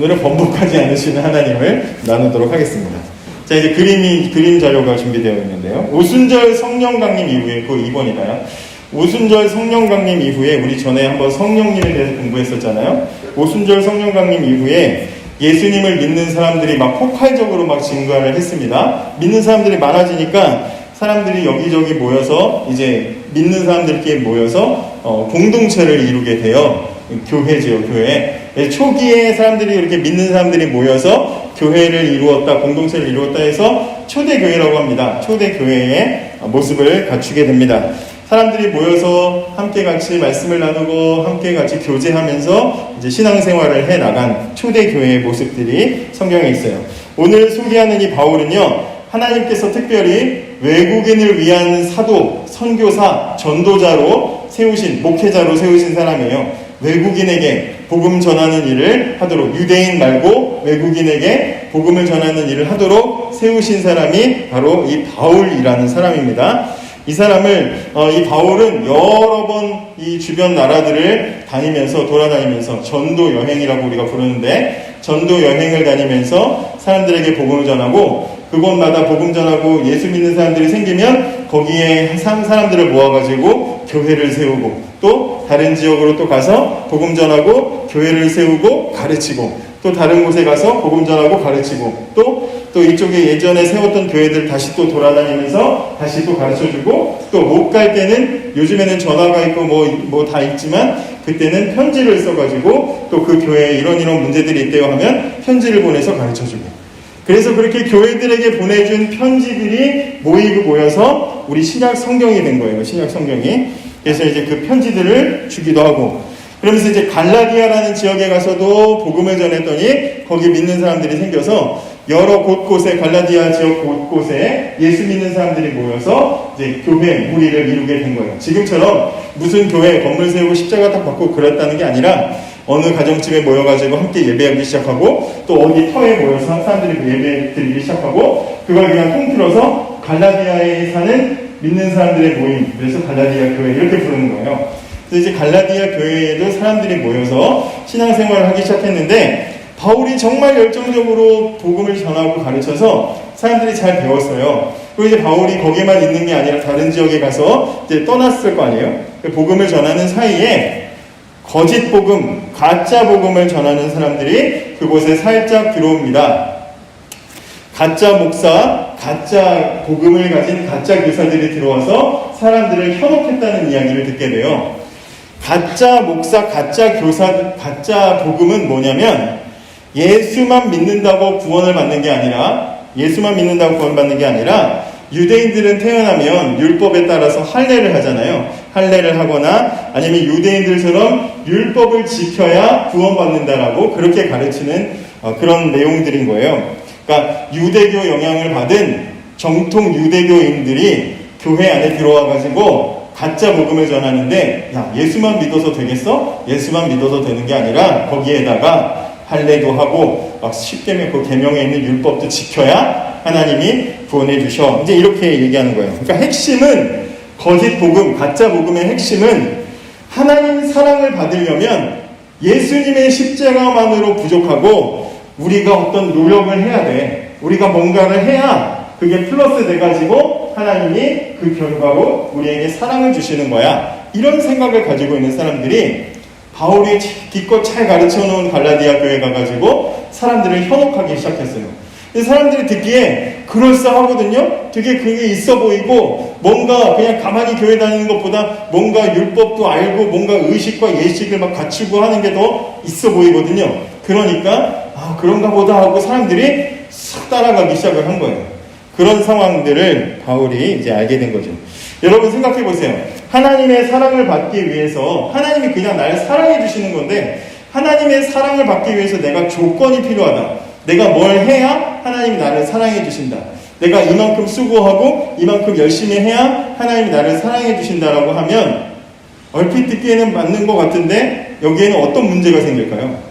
오늘은 번복하지 않으시는 하나님을 나누도록 하겠습니다. 자, 이제 그림 자료가 준비되어 있는데요. 오순절 성령 강림 이후에, 그 2번이나요? 오순절 성령 강림 이후에, 우리 전에 한번 성령님에 대해서 공부했었잖아요. 오순절 성령 강림 이후에 예수님을 믿는 사람들이 막 폭발적으로 막 증가를 했습니다. 믿는 사람들이 많아지니까 사람들이 여기저기 모여서, 이제 믿는 사람들끼리 모여서 공동체를 이루게 돼요. 교회죠, 교회. 초기에 사람들이 이렇게 믿는 사람들이 모여서 교회를 이루었다, 공동체를 이루었다 해서 초대교회라고 합니다. 초대교회의 모습을 갖추게 됩니다. 사람들이 모여서 함께 같이 말씀을 나누고 함께 같이 교제하면서 이제 신앙생활을 해 나간 초대교회의 모습들이 성경에 있어요. 오늘 소개하는 이 바울은요, 하나님께서 특별히 외국인을 위한 사도, 선교사, 전도자로 세우신, 목회자로 세우신 사람이에요. 외국인에게 복음 전하는 일을 하도록, 유대인 말고 외국인에게 복음을 전하는 일을 하도록 세우신 사람이 바로 이 바울이라는 사람입니다. 이 바울은 여러 번 이 주변 나라들을 돌아다니면서 전도 여행이라고 우리가 부르는데, 전도 여행을 다니면서 사람들에게 복음을 전하고, 그곳마다 복음 전하고 예수 믿는 사람들이 생기면 거기에 사람들을 모아가지고 교회를 세우고, 또 다른 지역으로 또 가서 복음 전하고 교회를 세우고 가르치고, 또 다른 곳에 가서 복음 전하고 가르치고, 또 이쪽에 예전에 세웠던 교회들 다시 또 돌아다니면서 다시 또 가르쳐주고, 또 못 갈 때는, 요즘에는 전화가 있고 뭐 다 있지만 그때는 편지를 써가지고 또 그 교회에 이런 문제들이 있대요 하면 편지를 보내서 가르쳐주고, 그래서 그렇게 교회들에게 보내준 편지들이 모여서 우리 신약 성경이 된 거예요. 신약 성경이. 그래서 이제 그 편지들을 주기도 하고, 그러면서 이제 갈라디아라는 지역에 가서도 복음을 전했더니 거기 믿는 사람들이 생겨서 여러 곳곳에, 갈라디아 지역 곳곳에 예수 믿는 사람들이 모여서 이제 교회, 무리를 이루게 된 거예요. 지금처럼 무슨 교회 건물 세우고 십자가 딱 받고 그랬다는 게 아니라 어느 가정집에 모여가지고 함께 예배하기 시작하고, 또 어디 터에 모여서 사람들이 예배 드리기 시작하고, 그걸 그냥 통틀어서 갈라디아에 사는 믿는 사람들의 모임, 그래서 갈라디아 교회 이렇게 부르는 거예요. 그래서 이제 갈라디아 교회에도 사람들이 모여서 신앙생활을 하기 시작했는데, 바울이 정말 열정적으로 복음을 전하고 가르쳐서 사람들이 잘 배웠어요. 그리고 이제 바울이 거기만 있는 게 아니라 다른 지역에 가서 이제 떠났을 거 아니에요. 복음을 전하는 사이에 거짓 복음, 가짜 복음을 전하는 사람들이 그곳에 살짝 들어옵니다. 가짜 목사, 가짜 복음을 가진 가짜 교사들이 들어와서 사람들을 현혹했다는 이야기를 듣게 돼요. 가짜 목사, 가짜 교사, 가짜 복음은 뭐냐면, 예수만 믿는다고 구원을 받는 게 아니라, 유대인들은 태어나면 율법에 따라서 할례를 하잖아요. 할례를 하거나 아니면 유대인들처럼 율법을 지켜야 구원받는다라고 그렇게 가르치는 그런 내용들인 거예요. 그러니까 유대교 영향을 받은 정통 유대교인들이 교회 안에 들어와가지고 가짜 복음을 전하는데, 야, 예수만 믿어서 되겠어? 예수만 믿어서 되는 게 아니라 거기에다가 할례도 하고 막 십계명, 그 계명에 있는 율법도 지켜야 하나님이 구원해 주셔. 이제 이렇게 얘기하는 거예요. 그러니까 핵심은, 거짓 복음, 가짜 복음의 핵심은, 하나님 사랑을 받으려면 예수님의 십자가만으로 부족하고 우리가 어떤 노력을 해야 돼. 우리가 뭔가를 해야 그게 플러스 돼가지고 하나님이 그 결과로 우리에게 사랑을 주시는 거야. 이런 생각을 가지고 있는 사람들이 바울이 기껏 잘 가르쳐 놓은 갈라디아 교회 가가지고 사람들을 현혹하기 시작했어요. 사람들이 듣기에 그럴싸하거든요. 되게 그게 있어 보이고, 뭔가 그냥 가만히 교회 다니는 것보다 뭔가 율법도 알고 뭔가 의식과 예식을 막 갖추고 하는 게 더 있어 보이거든요. 그러니까 그런가 보다 하고 사람들이 싹 따라가기 시작을 한 거예요. 그런 상황들을 바울이 이제 알게 된 거죠. 여러분 생각해 보세요. 하나님의 사랑을 받기 위해서, 하나님이 그냥 나를 사랑해 주시는 건데, 하나님의 사랑을 받기 위해서 내가 조건이 필요하다. 내가 뭘 해야 하나님이 나를 사랑해 주신다. 내가 이만큼 수고하고 이만큼 열심히 해야 하나님이 나를 사랑해 주신다라고 하면, 얼핏 듣기에는 맞는 것 같은데 여기에는 어떤 문제가 생길까요?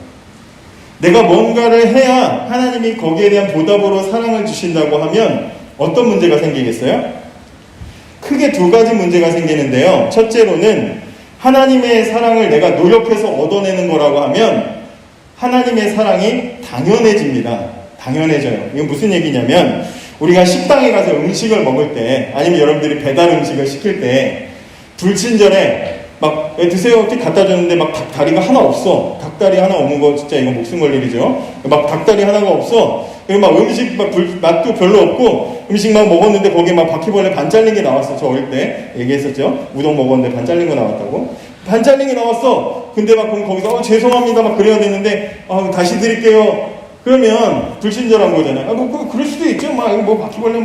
내가 뭔가를 해야 하나님이 거기에 대한 보답으로 사랑을 주신다고 하면 어떤 문제가 생기겠어요? 크게 두 가지 문제가 생기는데요. 첫째로는 하나님의 사랑을 내가 노력해서 얻어내는 거라고 하면 하나님의 사랑이 당연해집니다. 당연해져요. 이건 무슨 얘기냐면 우리가 식당에 가서 음식을 먹을 때 아니면 여러분들이 배달 음식을 시킬 때 불친절에 막 드세요 어떻게 갖다 줬는데 막 닭다리가 하나 없어. 닭다리 하나 없는 거 진짜 이거 목숨 걸 일이죠. 막 닭다리 하나가 없어. 그리고 막 음식 맛도 별로 없고 음식 막 먹었는데 거기에 막 바퀴벌레 반 잘린 게 나왔어. 저 어릴 때 얘기했었죠. 우동 먹었는데 반 잘린 거 나왔다고. 반 잘린 게 나왔어. 근데 막 그럼 거기서 죄송합니다 막 그래야 되는데 다시 드릴게요. 그러면 불친절한 거잖아요. 그럴 수도 있죠. 뭐 바퀴벌레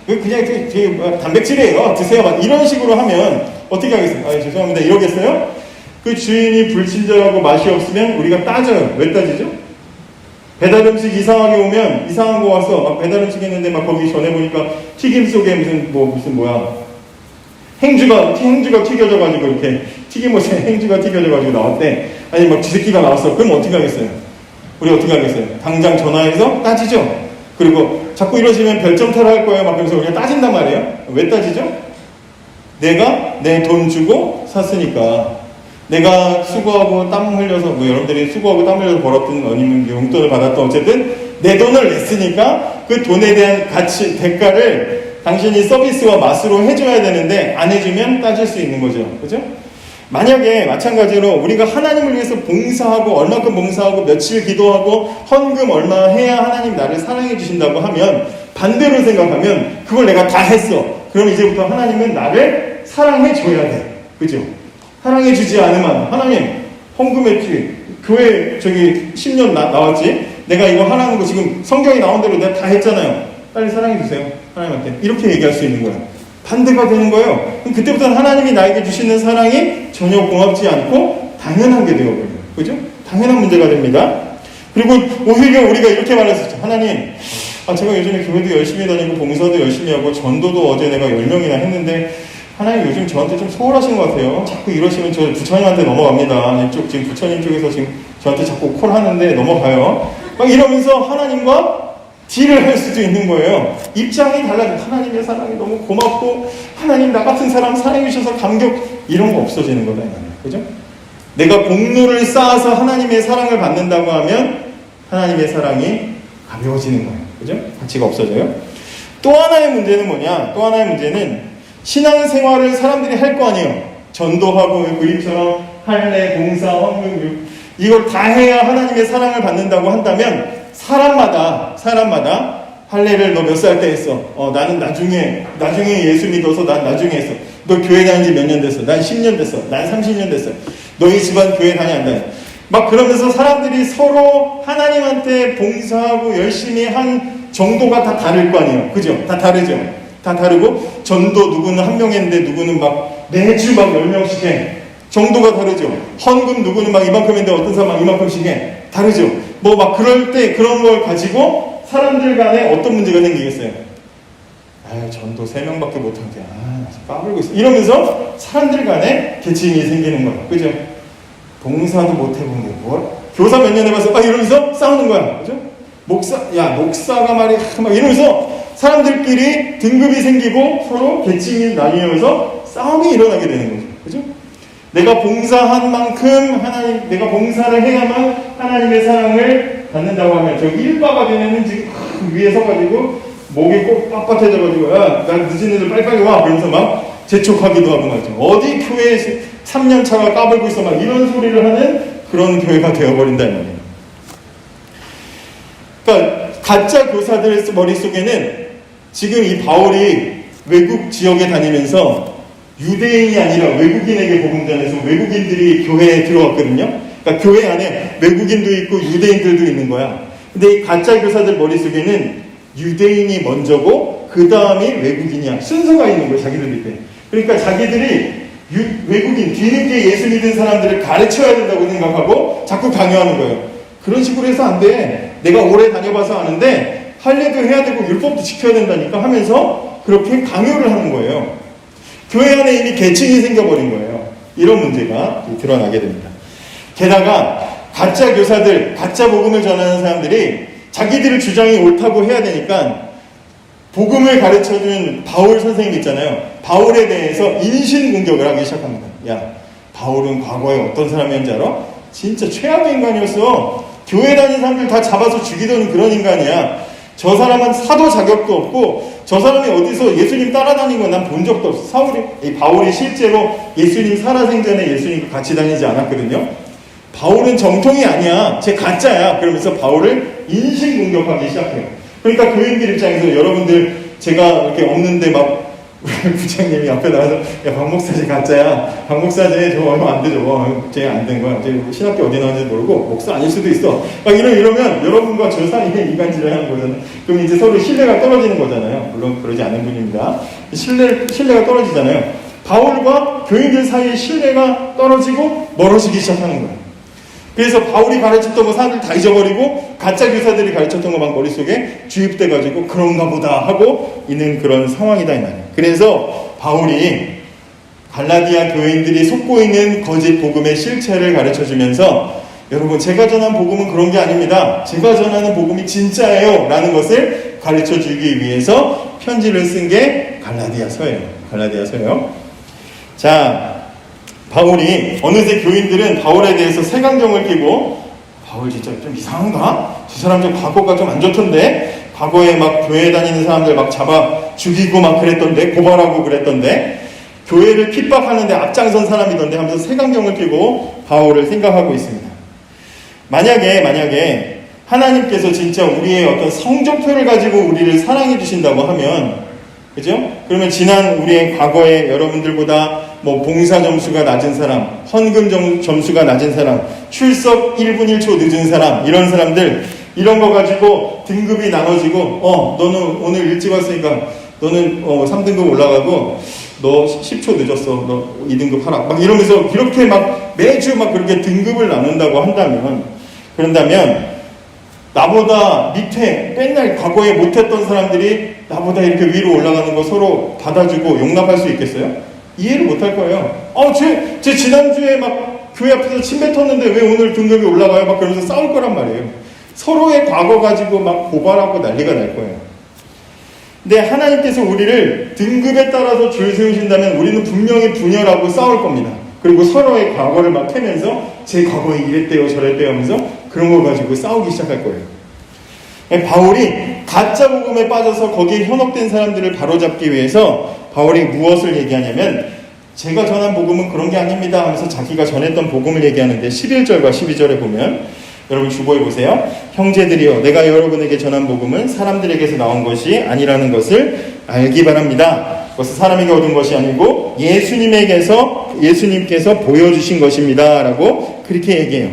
그냥 단백질이에요. 드세요. 막 이런 식으로 하면 어떻게 하겠어요? 죄송합니다. 이러겠어요? 그 주인이 불친절하고 맛이 없으면 우리가 따져요. 왜 따지죠? 배달 음식 이상하게 오면 이상한 거 와서 막 배달 음식 했는데 막 거기 전에 보니까 튀김 속에 무슨 행주가 튀겨져가지고 이렇게 튀김옷에 행주가 튀겨져가지고 나왔대. 아니 막 쥐새끼가 나왔어. 그럼 어떻게 하겠어요? 우리 어떻게 하겠어요? 당장 전화해서 따지죠? 그리고 자꾸 이러시면 별점 탈할 거예요. 막 그러면서 우리가 따진단 말이에요. 왜 따지죠? 내가 내 돈 주고 샀으니까. 내가 수고하고 땀 흘려서, 여러분들이 수고하고 땀 흘려서 벌었던, 아니면 용돈을 받았던, 어쨌든 내 돈을 냈으니까 그 돈에 대한 가치, 대가를 당신이 서비스와 맛으로 해줘야 되는데 안 해주면 따질 수 있는 거죠. 그죠? 만약에 마찬가지로 우리가 하나님을 위해서 봉사하고 얼마큼 봉사하고 며칠 기도하고 헌금 얼마 해야 하나님 나를 사랑해 주신다고 하면 반대로 생각하면 그걸 내가 다 했어. 그럼 이제부터 하나님은 나를 사랑해 줘야 돼. 그죠? 사랑해 주지 않으면 하나님 헌금했지. 교회 10년 나왔지. 내가 이거 하라는 거 지금 성경에 나온 대로 내가 다 했잖아요. 빨리 사랑해 주세요. 하나님한테. 이렇게 얘기할 수 있는 거야. 반대가 되는 거예요. 그럼 그때부터는 하나님이 나에게 주시는 사랑이 전혀 고맙지 않고 당연하게 되어버려요. 그죠? 당연한 문제가 됩니다. 그리고 오히려 우리가 이렇게 말했었죠. 하나님, 제가 요즘에 교회도 열심히 다니고 봉사도 열심히 하고 전도도 어제 내가 10명이나 했는데 하나님 요즘 저한테 좀 소홀하신 것 같아요. 자꾸 이러시면 저 부처님한테 넘어갑니다. 이쪽 지금 부처님 쪽에서 지금 저한테 자꾸 콜하는데 넘어가요. 막 이러면서 하나님과 딜을 할 수도 있는 거예요. 입장이 달라져. 하나님의 사랑이 너무 고맙고 하나님 나 같은 사람 사랑해 주셔서 감격 이런 거 없어지는 거다. 그죠? 내가 공로를 쌓아서 하나님의 사랑을 받는다고 하면 하나님의 사랑이 가벼워지는 거예요. 그죠? 가치가 없어져요. 또 하나의 문제는 뭐냐? 또 하나의 문제는 신앙생활을 사람들이 할 거 아니에요. 전도하고 그림처럼 할례, 봉사, 헌금 이걸 다 해야 하나님의 사랑을 받는다고 한다면 사람마다 할례를 너 몇 살 때 했어? 나는 나중에 예수 믿어서 난 나중에 했어. 너 교회 다닌 지 몇 년 됐어? 난 10년 됐어. 난 30년 됐어. 너희 집안 교회 다니 안 다니? 막 그러면서 사람들이 서로 하나님한테 봉사하고 열심히 한 정도가 다 다를 거 아니에요. 그죠? 다 다르죠? 다 다르고 전도 누구는 한 명 했는데 누구는 막 매주 막 10명씩 해. 정도가 다르죠. 헌금 누구는 막 이만큼 했는데 어떤 사람 막 이만큼씩 해. 다르죠. 막 그럴 때 그런 걸 가지고 사람들 간에 어떤 문제가 생기겠어요? 전도 3명밖에 못하는데 까불고 있어. 이러면서 사람들 간에 계층이 생기는 거야. 그죠? 봉사도 못해본 게 뭘? 교사 몇 년 해봐서 이러면서 싸우는 거야. 그죠? 목사가 말이야. 막 이러면서 사람들끼리 등급이 생기고 서로 계층이 나뉘면서 싸움이 일어나게 되는 거죠. 그죠? 내가 봉사한 만큼 내가 봉사를 해야만 하나님의 사랑을 받는다고 하면 저 1바가 되면은 지금 위에 서가지고 목이 꼭 빳빳해져가지고 난 늦은 애들 빨리빨리 와 그러면서 막 재촉하기도 하고 말이죠. 어디 교회에 3년 차가 까불고 있어 막 이런 소리를 하는 그런 교회가 되어버린다 이 말이에요. 그러니까 가짜 교사들 머릿속에는 지금 이 바울이 외국 지역에 다니면서 유대인이 아니라 외국인에게 복음 전해서 외국인들이 교회에 들어왔거든요. 그러니까 교회 안에 외국인도 있고 유대인들도 있는 거야. 근데 이 가짜 교사들 머릿속에는 유대인이 먼저고 그 다음이 외국인이야. 순서가 있는 거야, 자기들 때. 그러니까 자기들이 외국인, 뒤늦게 예수 믿은 사람들을 가르쳐야 된다고 생각하고 자꾸 강요하는 거예요. 그런 식으로 해서 안 돼. 내가 오래 다녀봐서 아는데 할례도 해야 되고 율법도 지켜야 된다니까 하면서 그렇게 강요를 하는 거예요. 교회 안에 이미 계층이 생겨버린 거예요. 이런 문제가 드러나게 됩니다. 게다가 가짜 교사들, 가짜 복음을 전하는 사람들이 자기들의 주장이 옳다고 해야 되니까 복음을 가르쳐준 바울 선생님 있잖아요. 바울에 대해서 인신공격을 하기 시작합니다. 야, 바울은 과거에 어떤 사람이었는지 알아? 진짜 최악의 인간이었어. 교회 다니는 사람들 다 잡아서 죽이던 그런 인간이야. 저 사람은 사도 자격도 없고 저 사람이 어디서 예수님 따라다니는 건 난 본 적도 없어. 바울이 실제로 예수님 살아생전에 예수님과 같이 다니지 않았거든요. 바울은 정통이 아니야. 쟤 가짜야. 그러면서 바울을 인신공격하기 시작해요. 그러니까 교인들 입장에서 여러분들 제가 이렇게 없는데 막 부장님이 앞에 나와서 야 박 목사지 가짜야. 박 목사지 저거 얼마 안 되죠. 쟤 안 된 거야. 쟤 신학교 어디 나왔는지 모르고 목사 아닐 수도 있어. 막 이러면 여러분과 저 사이에 이간질을 하는 거잖아요. 그럼 이제 서로 신뢰가 떨어지는 거잖아요. 물론 그러지 않은 분입니다. 신뢰가 떨어지잖아요. 바울과 교인들 사이의 신뢰가 떨어지고 멀어지기 시작하는 거예요. 그래서 바울이 가르쳤던 거 사람들 다 잊어버리고 가짜 교사들이 가르쳤던 거 막 머릿속에 주입돼가지고 그런가 보다 하고 있는 그런 상황이다 이 말이에요. 그래서 바울이 갈라디아 교인들이 속고 있는 거짓 복음의 실체를 가르쳐주면서 여러분 제가 전한 복음은 그런 게 아닙니다. 제가 전하는 복음이 진짜예요 라는 것을 가르쳐주기 위해서 편지를 쓴 게 갈라디아서예요. 자, 바울이 어느새 교인들은 바울에 대해서 색안경을 끼고 바울 진짜 좀 이상한가? 저 사람 좀 과거가 좀 안 좋던데 과거에 막 교회 다니는 사람들 막 잡아 죽이고 막 그랬던데 고발하고 그랬던데 교회를 핍박하는데 앞장선 사람이던데 하면서 색안경을 끼고 바울을 생각하고 있습니다. 만약에 하나님께서 진짜 우리의 어떤 성적표를 가지고 우리를 사랑해 주신다고 하면 그죠? 그러면 지난 우리의 과거에 여러분들보다 뭐 봉사 점수가 낮은 사람, 헌금 점수가 낮은 사람, 출석 1분 1초 늦은 사람, 이런 사람들, 이런 거 가지고 등급이 나눠지고, 너는 오늘 일찍 왔으니까 너는 3등급 올라가고, 너 10초 늦었어. 너 2등급 하라. 막 이러면서 이렇게 막 매주 막 그렇게 등급을 나눈다고 그런다면, 나보다 밑에 맨날 과거에 못했던 사람들이 나보다 이렇게 위로 올라가는 거 서로 받아주고 용납할 수 있겠어요? 이해를 못할 거예요. 쟤 지난주에 막 교회 앞에서 침 뱉었는데 왜 오늘 등급이 올라가요? 막 그러면서 싸울 거란 말이에요. 서로의 과거 가지고 막 고발하고 난리가 날 거예요. 근데 하나님께서 우리를 등급에 따라서 줄 세우신다면 우리는 분명히 분열하고 싸울 겁니다. 그리고 서로의 과거를 막 캐면서 제 과거에 이랬대요 저랬대요 하면서 그런 걸 가지고 싸우기 시작할 거예요. 바울이 가짜 복음에 빠져서 거기에 현혹된 사람들을 바로잡기 위해서 바울이 무엇을 얘기하냐면 제가 전한 복음은 그런 게 아닙니다 하면서 자기가 전했던 복음을 얘기하는데 11절과 12절에 보면 여러분 주보에 보세요. 형제들이여 내가 여러분에게 전한 복음은 사람들에게서 나온 것이 아니라는 것을 알기 바랍니다. 그것은 사람에게 얻은 것이 아니고 예수님께서 보여주신 것입니다 라고 그렇게 얘기해요.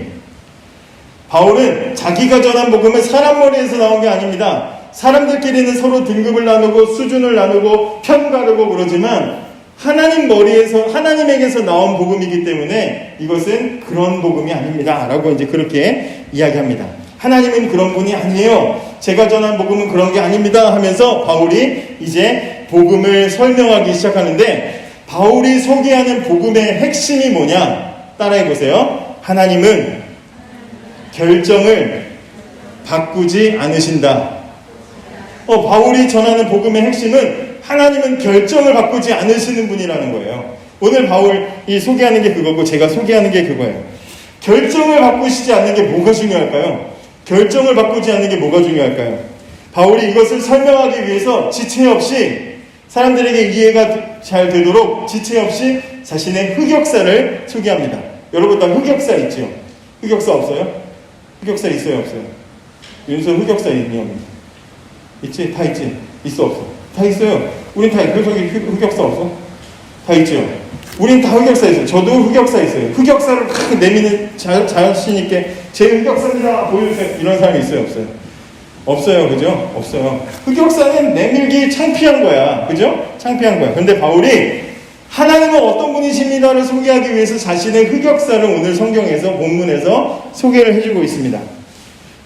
바울은 자기가 전한 복음은 사람 머리에서 나온 게 아닙니다. 사람들끼리는 서로 등급을 나누고 수준을 나누고 편 가르고 그러지만 하나님 머리에서 하나님에게서 나온 복음이기 때문에 이것은 그런 복음이 아닙니다 라고 이제 그렇게 이야기합니다. 하나님은 그런 분이 아니에요. 제가 전한 복음은 그런 게 아닙니다 하면서 바울이 이제 복음을 설명하기 시작하는데 바울이 소개하는 복음의 핵심이 뭐냐? 따라해 보세요. 하나님은 결정을 바꾸지 않으신다. 바울이 전하는 복음의 핵심은 하나님은 결정을 바꾸지 않으시는 분이라는 거예요. 오늘 바울이 소개하는 게 그거고 제가 소개하는 게 그거예요. 결정을 바꾸시지 않는 게 뭐가 중요할까요? 결정을 바꾸지 않는 게 뭐가 중요할까요? 바울이 이것을 설명하기 위해서 지체 없이 사람들에게 이해가 잘 되도록 지체 없이 자신의 흑역사를 소개합니다. 여러분 다 흑역사 있죠? 흑역사 없어요? 흑역사 있어요? 없어요? 윤서 흑역사 있니? 있지? 다 있지? 있어? 없어? 다 있어요. 우린 다 있고 저기 흑역사 없어? 다 있죠? 우린 다 흑역사 있어요. 저도 흑역사 있어요. 흑역사를 막 내미는 자신 있게 제 흑역사입니다 보여주세요. 이런 사람이 있어요? 없어요? 없어요. 그죠? 없어요. 흑역사는 내밀기 창피한 거야. 그죠? 창피한 거야. 근데 바울이 하나님은 어떤 분이십니다를 소개하기 위해서 자신의 흑역사를 오늘 성경에서 본문에서 소개를 해주고 있습니다.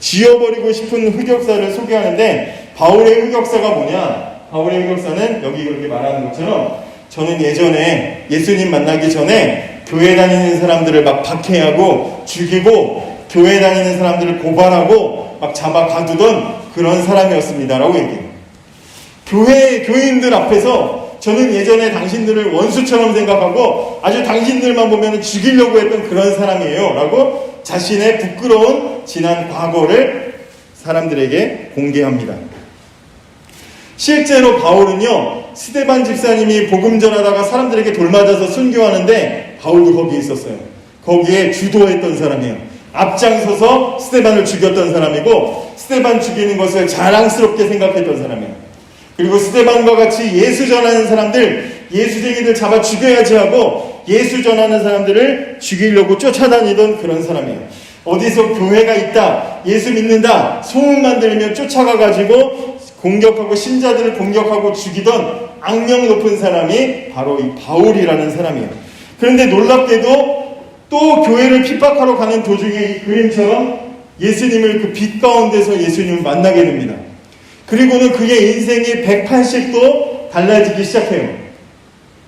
지워버리고 싶은 흑역사를 소개하는데 바울의 흑역사가 뭐냐? 바울의 흑역사는 여기 그렇게 말하는 것처럼 저는 예전에 예수님 만나기 전에 교회 다니는 사람들을 막 박해하고 죽이고 교회 다니는 사람들을 고발하고 막 잡아 가두던 그런 사람이었습니다 라고 얘기해요. 교인들 앞에서 저는 예전에 당신들을 원수처럼 생각하고 아주 당신들만 보면 죽이려고 했던 그런 사람이에요 라고 자신의 부끄러운 지난 과거를 사람들에게 공개합니다. 실제로 바울은요, 스데반 집사님이 복음 전하다가 사람들에게 돌맞아서 순교하는데 바울도 거기에 있었어요. 거기에 주도했던 사람이에요. 앞장서서 스데반을 죽였던 사람이고, 스데반 죽이는 것을 자랑스럽게 생각했던 사람이에요. 그리고 스데반과 같이 예수 전하는 사람들, 예수쟁이들 잡아 죽여야지 하고 예수 전하는 사람들을 죽이려고 쫓아다니던 그런 사람이에요. 어디서 교회가 있다, 예수 믿는다 소문만 들으면 쫓아가가지고 공격하고 신자들을 공격하고 죽이던 악명 높은 사람이 바로 이 바울이라는 사람이에요. 그런데 놀랍게도 또 교회를 핍박하러 가는 도중에 이 그림처럼 예수님을 그 빛 가운데서 예수님을 만나게 됩니다. 그리고는 그의 인생이 180도 달라지기 시작해요.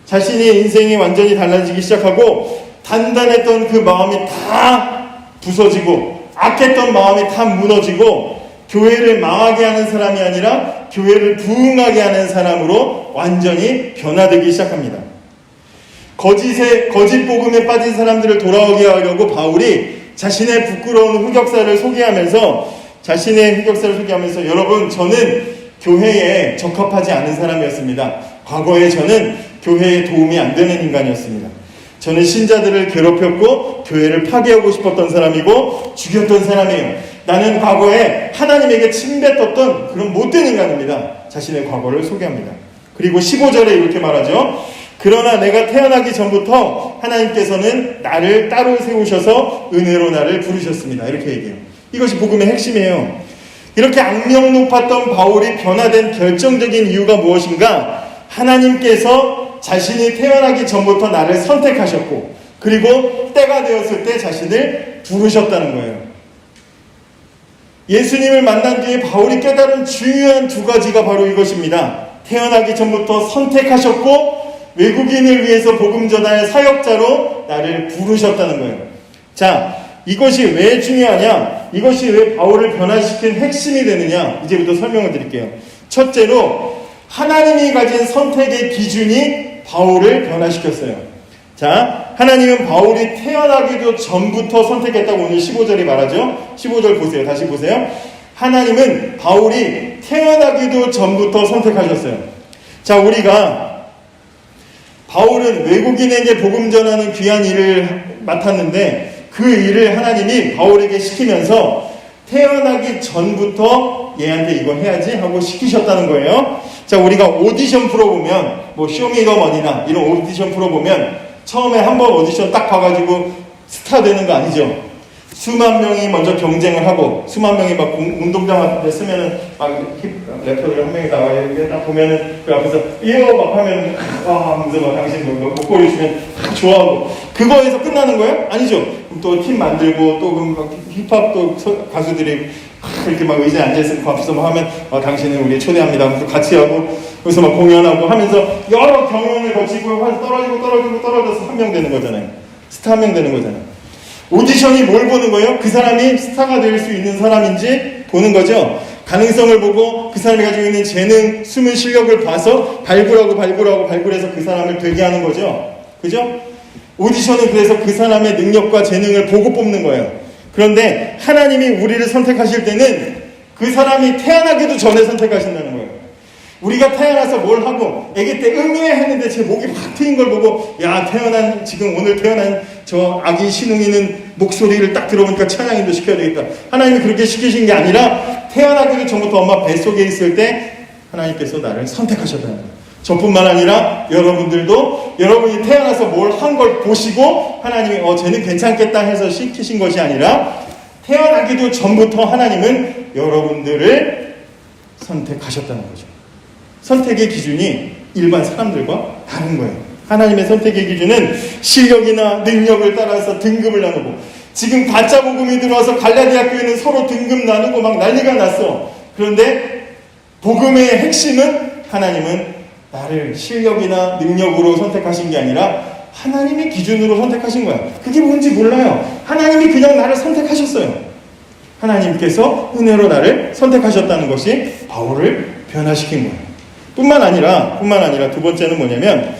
자신의 인생이 완전히 달라지기 시작하고 단단했던 그 마음이 다 부서지고 악했던 마음이 다 무너지고 교회를 망하게 하는 사람이 아니라 교회를 부흥하게 하는 사람으로 완전히 변화되기 시작합니다. 거짓 복음에 빠진 사람들을 돌아오게 하려고 바울이 자신의 부끄러운 흑역사를 소개하면서 여러분, 저는 교회에 적합하지 않은 사람이었습니다. 과거에 저는 교회에 도움이 안 되는 인간이었습니다. 저는 신자들을 괴롭혔고 교회를 파괴하고 싶었던 사람이고 죽였던 사람이에요. 나는 과거에 하나님에게 침뱉었던 그런 못된 인간입니다. 자신의 과거를 소개합니다. 그리고 15절에 이렇게 말하죠. 그러나 내가 태어나기 전부터 하나님께서는 나를 따로 세우셔서 은혜로 나를 부르셨습니다. 이렇게 얘기해요. 이것이 복음의 핵심이에요. 이렇게 악명 높았던 바울이 변화된 결정적인 이유가 무엇인가? 하나님께서 자신이 태어나기 전부터 나를 선택하셨고, 그리고 때가 되었을 때 자신을 부르셨다는 거예요. 예수님을 만난 뒤에 바울이 깨달은 중요한 두 가지가 바로 이것입니다. 태어나기 전부터 선택하셨고, 외국인을 위해서 복음 전할 사역자로 나를 부르셨다는 거예요. 자, 이것이 왜 중요하냐? 이것이 왜 바울을 변화시킨 핵심이 되느냐? 이제부터 설명을 드릴게요. 첫째로, 하나님이 가진 선택의 기준이 바울을 변화시켰어요. 자, 하나님은 바울이 태어나기도 전부터 선택했다고 오늘 15절이 말하죠. 15절 보세요. 다시 보세요. 하나님은 바울이 태어나기도 전부터 선택하셨어요. 자, 바울은 외국인에게 복음 전하는 귀한 일을 맡았는데 그 일을 하나님이 바울에게 시키면서 태어나기 전부터 얘한테 이거 해야지 하고 시키셨다는 거예요. 자, 우리가 오디션 프로 보면, 쇼미더머니나 이런 오디션 프로 보면 처음에 한번 오디션 딱 봐가지고 스타 되는 거 아니죠. 수만 명이 먼저 경쟁을 하고, 수만 명이 막 운동장 앞에 쓰면은 막 래퍼들 한 명이 나와요. 이게 딱 보면은 그 앞에서 이거 막 하면 하면서 막 당신 목걸이 주면 좋아하고, 그거에서 끝나는 거예요? 아니죠. 또 팀 만들고 또 힙합 또 가수들이 이렇게 막 의자에 앉아있으면 그 앞에서 막 하면 당신은 우리 초대합니다 하면서 같이 하고, 그래서 막 공연하고 하면서 여러 경연을 거치고 떨어져서 한 명 되는 거잖아요. 스타 한 명 되는 거잖아요. 오디션이 뭘 보는 거예요? 그 사람이 스타가 될 수 있는 사람인지 보는 거죠. 가능성을 보고 그 사람이 가지고 있는 재능, 숨은 실력을 봐서 발굴해서 그 사람을 되게 하는 거죠. 그죠? 오디션은 그래서 그 사람의 능력과 재능을 보고 뽑는 거예요. 그런데 하나님이 우리를 선택하실 때는 그 사람이 태어나기도 전에 선택하신다는 거예요. 우리가 태어나서 뭘 하고 아기 때 했는데 제 목이 확 트인 걸 보고, 야, 지금 오늘 태어난 저 아기 신웅이는 목소리를 딱 들어보니까 찬양인도 시켜야 되겠다. 하나님이 그렇게 시키신 게 아니라 태어나기도 전부터 엄마 뱃속에 있을 때 하나님께서 나를 선택하셨다는 거예요. 저뿐만 아니라 여러분들도 여러분이 태어나서 뭘 한 걸 보시고 하나님이 쟤는 괜찮겠다 해서 시키신 것이 아니라 태어나기도 전부터 하나님은 여러분들을 선택하셨다는 거죠. 선택의 기준이 일반 사람들과 다른 거예요. 하나님의 선택의 기준은 실력이나 능력을 따라서 등급을 나누고, 지금 가짜 복음이 들어와서 갈라디아 교회는 서로 등급 나누고 막 난리가 났어. 그런데 복음의 핵심은 하나님은 나를 실력이나 능력으로 선택하신 게 아니라 하나님의 기준으로 선택하신 거야. 그게 뭔지 몰라요. 하나님이 그냥 나를 선택하셨어요. 하나님께서 은혜로 나를 선택하셨다는 것이 바울을 변화시킨 거예요. 뿐만 아니라 두 번째는 뭐냐면,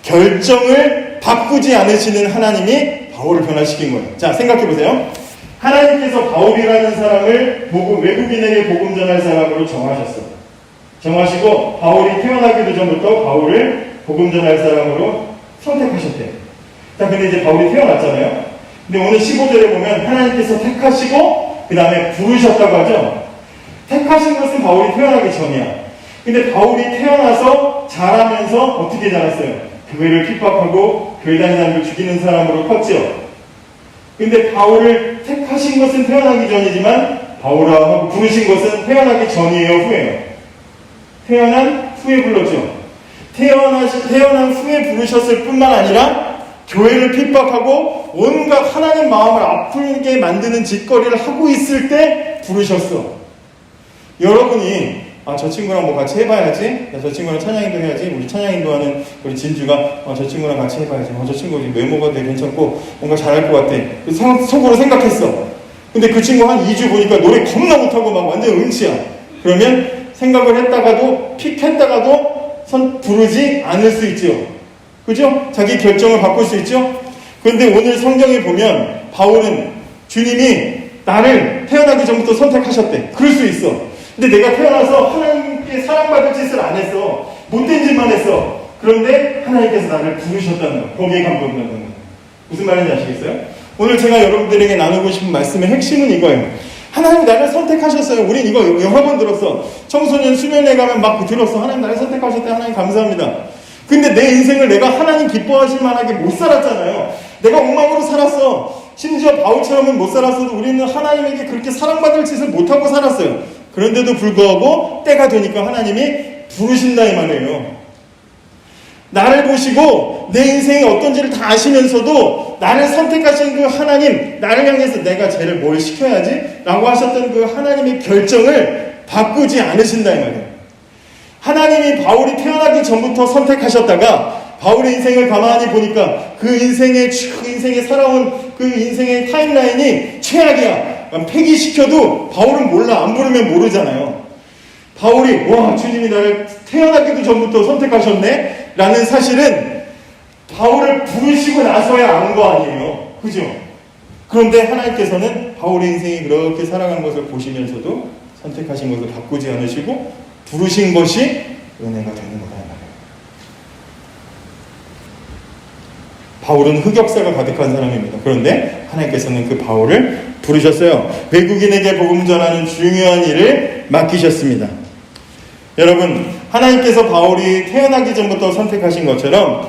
결정을 바꾸지 않으시는 하나님이 바울을 변화시킨 거예요. 자, 생각해 보세요. 하나님께서 바울이라는 사람을 외국인에게 복음 전할 사람으로 정하시고 바울이 태어나기도 전부터 바울을 복음 전할 사람으로 선택하셨대요. 자, 근데 이제 바울이 태어났잖아요. 근데 오늘 15절에 보면 하나님께서 택하시고 그 다음에 부르셨다고 하죠. 택하신 것은 바울이 태어나기 전이야. 근데 바울이 태어나서 자라면서 어떻게 자랐어요? 교회를 핍박하고 교회 다니는 사람을 죽이는 사람으로 컸죠. 근데 바울을 택하신 것은 태어나기 전이지만 바울하고 부르신 것은 태어나기 전이에요, 후에요? 태어난 후에 불렀죠. 태어난 후에 부르셨을 뿐만 아니라 교회를 핍박하고 온갖 하나님 마음을 아프게 만드는 짓거리를 하고 있을 때 부르셨어. 여러분이 저 친구랑 뭐 같이 해봐야지. 저 친구랑 찬양인도 해야지. 우리 찬양인도 하는 우리 진주가 저 친구랑 같이 해봐야지. 저 친구 외모가 되게 괜찮고 뭔가 잘할 것 같아. 속으로 생각했어. 근데 그 친구 한 2주 보니까 노래 겁나 못하고 막 완전 음치야. 그러면 생각을 했다가도 픽했다가도 부르지 않을 수 있죠. 그죠? 자기 결정을 바꿀 수 있죠? 그런데 오늘 성경에 보면 바울은 주님이 나를 태어나기 전부터 선택하셨대. 그럴 수 있어. 근데 내가 태어나서 하나님께 사랑받을 짓을 안 했어. 못된 짓만 했어. 그런데 하나님께서 나를 부르셨다는 거. 거기에 감동받는 거. 무슨 말인지 아시겠어요? 오늘 제가 여러분들에게 나누고 싶은 말씀의 핵심은 이거예요. 하나님 나를 선택하셨어요. 우린 이거 여러 번 들었어. 청소년 수련회 가면 막 들었어. 하나님 나를 선택하셨대. 하나님 감사합니다. 근데 내 인생을 내가 하나님 기뻐하실 만하게 못 살았잖아요. 내가 엉망으로 살았어. 심지어 바울처럼은 못 살았어도 우리는 하나님에게 그렇게 사랑받을 짓을 못하고 살았어요. 그런데도 불구하고 때가 되니까 하나님이 부르신다 이 말이에요. 나를 보시고 내 인생이 어떤지를 다 아시면서도 나를 선택하신 그 하나님, 나를 향해서 내가 쟤를 뭘 시켜야지? 라고 하셨던 그 하나님의 결정을 바꾸지 않으신다 이 말이에요. 하나님이 바울이 태어나기 전부터 선택하셨다가 바울의 인생을 가만히 보니까 그 인생에 살아온 그 인생의 타임라인이 최악이야. 폐기시켜도 바울은 몰라. 안 부르면 모르잖아요. 바울이 주님이 나를 태어나기도 전부터 선택하셨네? 라는 사실은 바울을 부르시고 나서야 안 거 아니에요. 그죠? 그런데 하나님께서는 바울의 인생이 그렇게 살아간 것을 보시면서도 선택하신 것을 바꾸지 않으시고 부르신 것이 은혜가 되는 거다. 바울은 흑역사가 가득한 사람입니다. 그런데 하나님께서는 그 바울을 부르셨어요. 외국인에게 복음 전하는 중요한 일을 맡기셨습니다. 여러분, 하나님께서 바울이 태어나기 전부터 선택하신 것처럼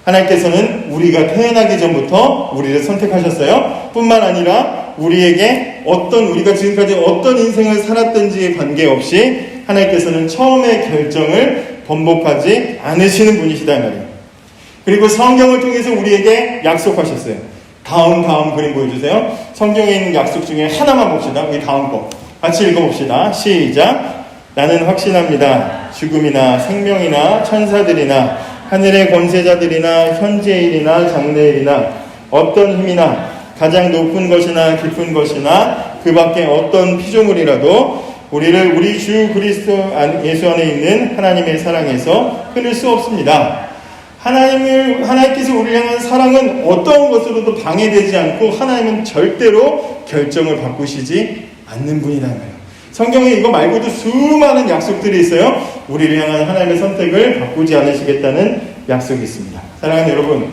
하나님께서는 우리가 태어나기 전부터 우리를 선택하셨어요. 뿐만 아니라 우리에게 우리가 지금까지 어떤 인생을 살았든지에 관계없이 하나님께서는 처음의 결정을 번복하지 않으시는 분이시다 말이에요. 그리고 성경을 통해서 우리에게 약속하셨어요. 다음 그림 보여주세요. 성경에 있는 약속 중에 하나만 봅시다. 우리 다음 거 같이 읽어봅시다. 시작. 나는 확신합니다. 죽음이나 생명이나 천사들이나 하늘의 권세자들이나 현재일이나 장래일이나 어떤 힘이나 가장 높은 것이나 깊은 것이나 그 밖에 어떤 피조물이라도 우리를 우리 주 그리스도 예수 안에 있는 하나님의 사랑에서 끊을 수 없습니다. 하나님께서 우리를 향한 사랑은 어떤 것으로도 방해되지 않고 하나님은 절대로 결정을 바꾸시지 않는 분이라는 거예요. 성경에 이거 말고도 수많은 약속들이 있어요. 우리를 향한 하나님의 선택을 바꾸지 않으시겠다는 약속이 있습니다. 사랑하는 여러분,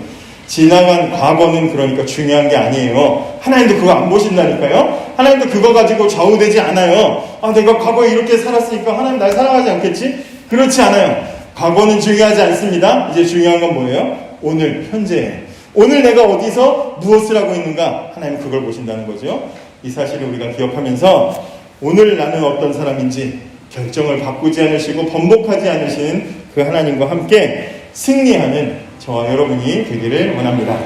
지나간 과거는 그러니까 중요한 게 아니에요. 하나님도 그거 안 보신다니까요. 하나님도 그거 가지고 좌우되지 않아요. 내가 과거에 이렇게 살았으니까 하나님 날 사랑하지 않겠지? 그렇지 않아요. 과거는 중요하지 않습니다. 이제 중요한 건 뭐예요? 오늘, 현재. 오늘 내가 어디서 무엇을 하고 있는가? 하나님은 그걸 보신다는 거죠. 이 사실을 우리가 기억하면서 오늘 나는 어떤 사람인지 결정을 바꾸지 않으시고 번복하지 않으시는 그 하나님과 함께 승리하는 저와 여러분이 되기를 원합니다.